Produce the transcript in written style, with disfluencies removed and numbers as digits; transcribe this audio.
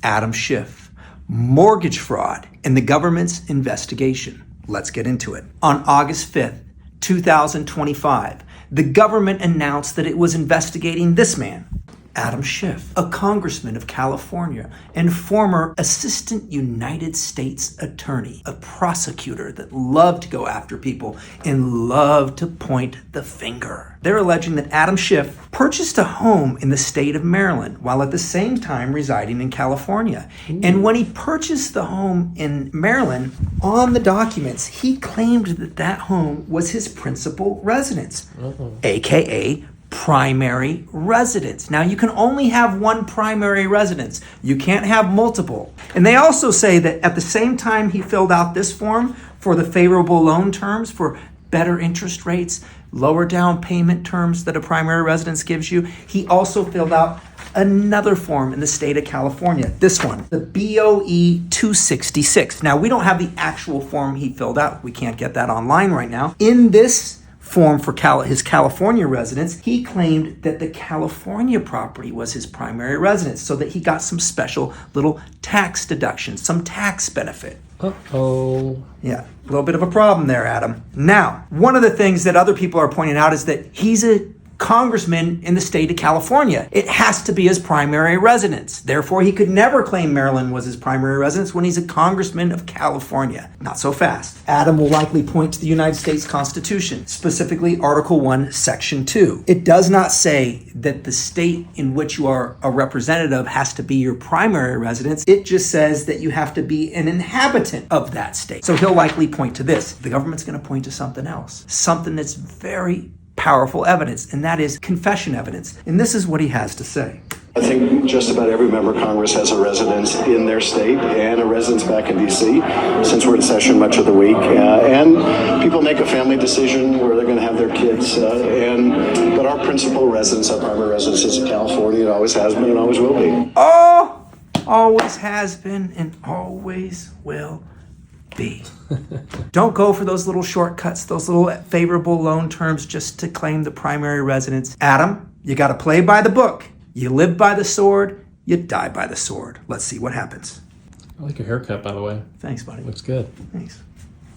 Adam Schiff, mortgage fraud, and the government's investigation. Let's get into it. On August 5th, 2025, the government announced that it was investigating this man, Adam Schiff, a congressman of California and former assistant United States attorney, a prosecutor that loved to go after people and loved to point the finger. They're alleging that Adam Schiff purchased a home in the state of Maryland while at the same time residing in California. And when he purchased the home in Maryland, on the documents, he claimed that that home was his principal residence, aka primary residence. Now, you can only have one primary residence. You can't have multiple. And they also say that at the same time he filled out this form for the favorable loan terms, for better interest rates, lower down payment terms that a primary residence gives you, he also filled out another form in the state of California. This one, the BOE 266. Now, we don't have the actual form he filled out. We can't get that online right now. In this form for his California residence, he claimed that the California property was his primary residence so that he got some special little tax deductions, some tax benefit. Uh-oh. Yeah, a little bit of a problem there, Adam. Now, one of the things that other people are pointing out is that he's a congressman in the state of California. It has to be his primary residence. Therefore, he could never claim Maryland was his primary residence when he's a congressman of California. Not so fast. Adam will likely point to the United States Constitution, specifically Article 1, Section 2. It does not say that the state in which you are a representative has to be your primary residence. It just says that you have to be an inhabitant of that state. So he'll likely point to this. The government's going to point to something else, something that's very powerful evidence, and that is confession evidence. And this is what he has to say. I think just about every member of Congress has a residence in their state and a residence back in D.C. since we're in session much of the week. And people make a family decision where they're going to have their kids. But our principal residence, our primary residence is in California. It always has been and always will be. Oh, always has been and always will be. Don't go for those little shortcuts, those little favorable loan terms just to claim the primary residence. Adam, you got to play by the book. You live by the sword, you die by the sword. Let's see what happens. I like your haircut, by the way. Thanks, buddy. Looks good. Thanks.